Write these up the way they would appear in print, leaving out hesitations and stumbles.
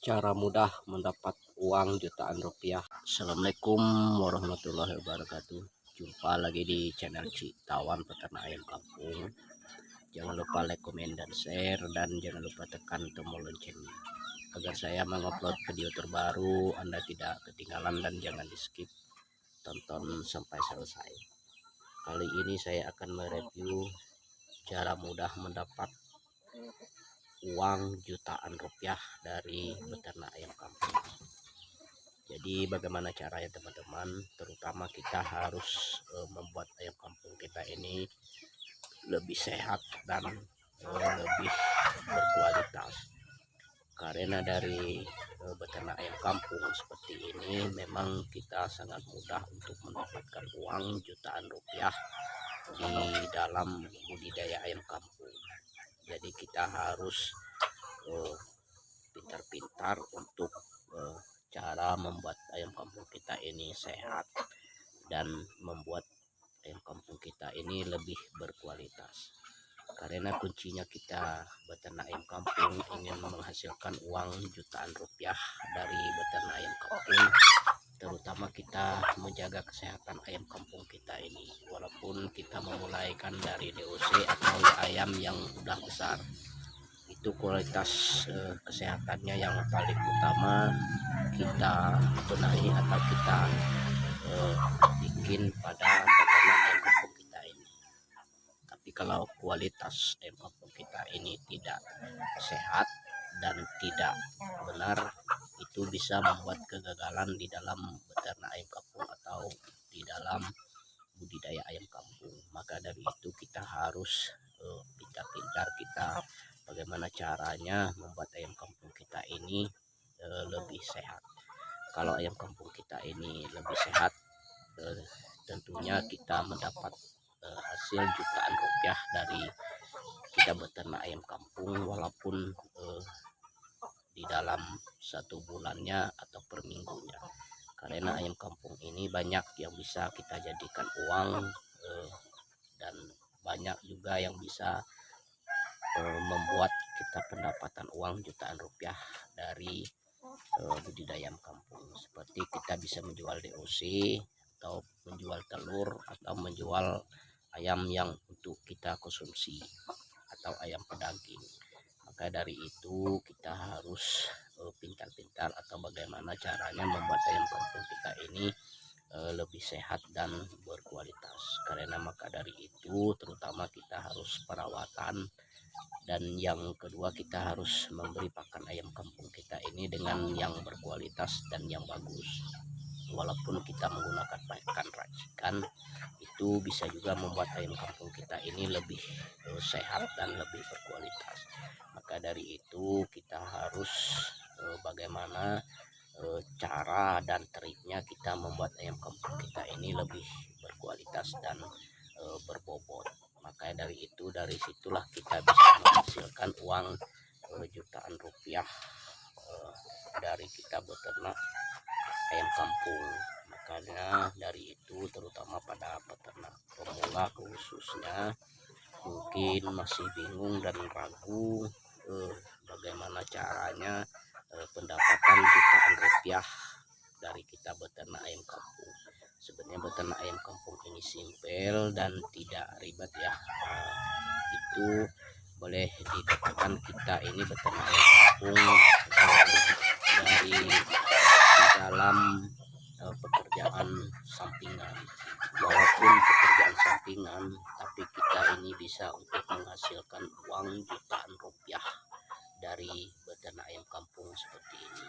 Cara mudah mendapat uang jutaan rupiah. Assalamualaikum warahmatullahi wabarakatuh. Jumpa lagi di channel Citawan Peternak Ayam Kampung. Jangan lupa like, komen, dan share, dan jangan lupa tekan tombol loncengnya agar saya mengupload video terbaru Anda tidak ketinggalan, dan jangan di skip, tonton sampai selesai. Kali ini saya akan mereview cara mudah mendapat uang jutaan rupiah dari beternak ayam kampung. Jadi bagaimana caranya teman-teman? Terutama kita harus membuat ayam kampung kita ini lebih sehat dan lebih berkualitas. Karena dari beternak ayam kampung seperti ini memang kita sangat mudah untuk mendapatkan uang jutaan rupiah di dalam budidaya ayam kampung. Jadi kita harus pintar-pintar untuk cara membuat ayam kampung kita ini sehat dan membuat ayam kampung kita ini lebih berkualitas. Karena kuncinya kita beternak ayam kampung ingin menghasilkan uang jutaan rupiah dari beternak ayam kampung, terutama kita menjaga kesehatan ayam kampung kita ini. Walaupun kita memulaikan dari DOC atau ayam yang udah besar, itu kualitas kesehatannya yang paling utama kita benahi atau kita bikin pada beternak ayam kampung kita ini. Tapi kalau kualitas ayam kampung kita ini tidak sehat dan tidak benar, itu bisa membuat kegagalan di dalam beternak ayam kampung atau di dalam budidaya ayam kampung. Maka dari itu kita harus pintar-pintar kita bagaimana caranya membuat ayam kampung kita ini lebih sehat. Kalau ayam kampung kita ini lebih sehat, tentunya kita mendapat hasil jutaan rupiah dari kita beternak ayam kampung, walaupun di dalam satu bulannya atau per minggunya. Karena ayam kampung ini banyak yang bisa kita jadikan uang, dan banyak juga yang bisa membuat kita pendapatan uang jutaan rupiah dari budidaya ayam kampung. Seperti kita bisa menjual DOC atau menjual telur atau menjual ayam yang untuk kita konsumsi atau ayam pedaging. Maka dari itu kita harus pintar-pintar atau bagaimana caranya membuat ayam kampung kita ini lebih sehat dan berkualitas. Karena maka dari itu terutama kita harus perawatan, dan yang kedua kita harus memberi pakan ayam kampung kita ini dengan yang berkualitas dan yang bagus. Walaupun kita menggunakan pakan racikan, itu bisa juga membuat ayam kampung kita ini lebih sehat dan lebih berkualitas. Maka dari itu kita harus bagaimana cara dan triknya kita membuat ayam kampung kita ini lebih berkualitas dan berbobot. Maka dari itu, dari situlah kita bisa menghasilkan uang jutaan rupiah dari kita beternak ayam kampung. Makanya dari itu terutama pada peternak pemula khususnya mungkin masih bingung dan ragu bagaimana caranya pendapatan jutaan rupiah dari kita beternak ayam kampung. Sebenarnya beternak ayam kampung ini simpel dan tidak ribet ya. Itu boleh dikatakan kita ini beternak ayam kampung dari dalam pekerjaan sampingan. Walaupun pekerjaan sampingan, tapi kita ini bisa untuk menghasilkan uang jutaan rupiah dari beternak ayam kampung seperti ini.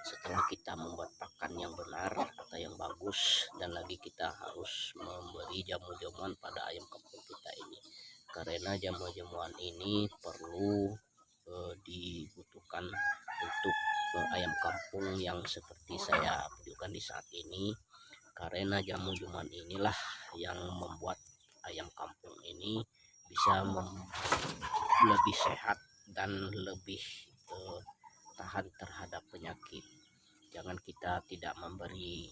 Setelah kita membuat pakan yang benar atau yang bagus, dan lagi kita harus memberi jamu-jamuan pada ayam kampung kita ini. Karena jamu-jamuan ini perlu dibutuhkan untuk ayam kampung yang seperti saya tunjukkan di saat ini. Karena jamu-jamuan inilah yang membuat ayam kampung ini bisa lebih sehat dan lebih tahan terhadap penyakit. Jangan kita tidak memberi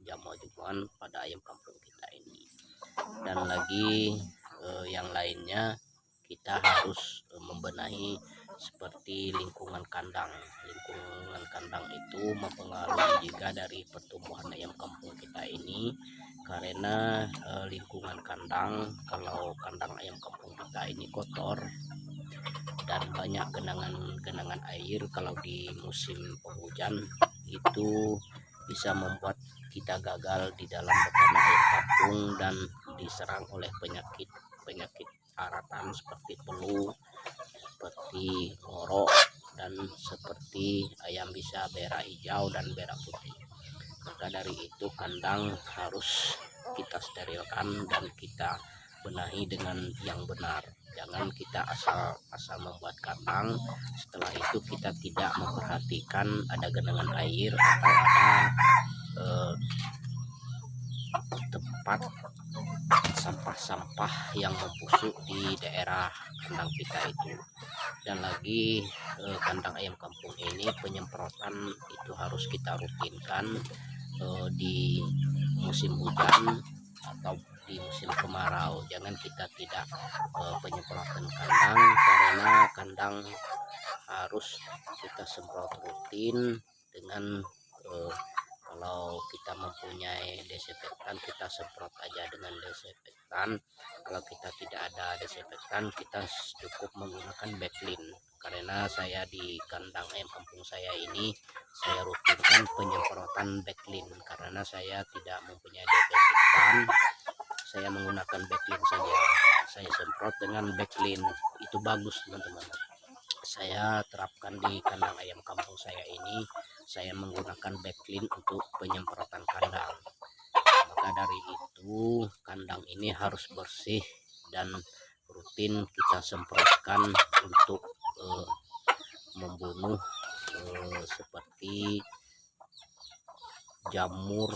jamu-jamuan pada ayam kampung kita ini. Dan lagi yang lainnya, kita harus membenahi seperti lingkungan kandang. Lingkungan kandang itu mempengaruhi juga dari pertumbuhan ayam kampung kita ini, karena lingkungan kandang, kalau kandang ayam kampung kita ini kotor dan banyak genangan air kalau di musim penghujan, itu bisa membuat kita gagal di dalam beternak ayam kampung dan diserang oleh penyakit aratan seperti flu, seperti ngorok, dan seperti ayam bisa berak hijau dan berak putih. Maka dari itu kandang harus kita sterilkan dan kita benahi dengan yang benar. Jangan kita asal membuat kandang, setelah itu kita tidak memperhatikan ada genangan air atau ada tempat sampah-sampah yang membusuk di daerah kandang kita itu. Dan lagi kandang ayam kampung ini penyemprotan itu harus kita rutinkan di musim hujan atau di musim kemarau. Jangan kita tidak penyemprotan kandang, karena kandang harus kita semprot rutin dengan kalau kita mempunyai desinfektan, kita semprot aja dengan desinfektan. Kalau kita tidak ada desinfektan, kita cukup menggunakan backlin. Karena saya di kandang ayam kampung saya ini, saya rutinkan penyemprotan backlin karena saya tidak mempunyai desinfektan. Saya menggunakan backlin saja. Saya semprot dengan backlin, itu bagus teman-teman. Saya terapkan di kandang ayam kampung saya ini, saya menggunakan backlin untuk penyemprotan kandang. Maka dari itu kandang ini harus bersih dan rutin kita semprotkan untuk membunuh seperti jamur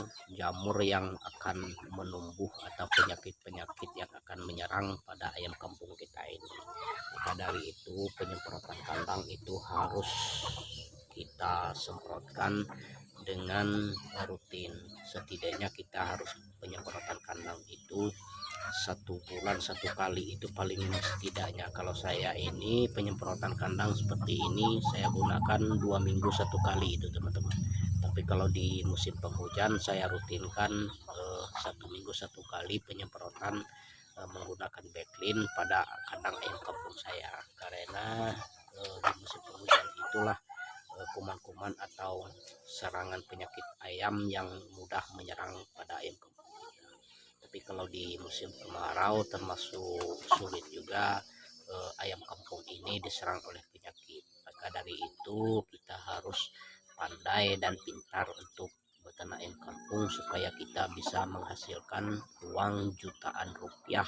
yang akan menumbuh atau penyakit-penyakit yang akan menyerang pada ayam kampung kita ini. Maka dari itu penyemprotan kandang itu harus kita semprotkan dengan rutin. Setidaknya kita harus penyemprotan kandang itu 1 bulan 1 kali, itu paling setidaknya. Kalau saya ini penyemprotan kandang seperti ini saya gunakan 2 minggu 1 kali itu teman-teman. Tapi kalau di musim penghujan saya rutinkan 1 minggu 1 kali penyemprotan menggunakan backlin pada kandang ayam kampung saya. Karena di musim penghujan itulah kuman-kuman atau serangan penyakit ayam yang mudah menyerang pada ayam kampung. Tapi kalau di musim kemarau termasuk sulit juga ayam kampung ini diserang oleh penyakit. Maka dari itu kita harus pandai dan pintar untuk beternak ayam kampung supaya kita bisa menghasilkan uang jutaan rupiah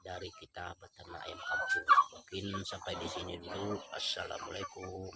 dari kita beternak ayam kampung. Mungkin sampai di sini dulu. Assalamualaikum.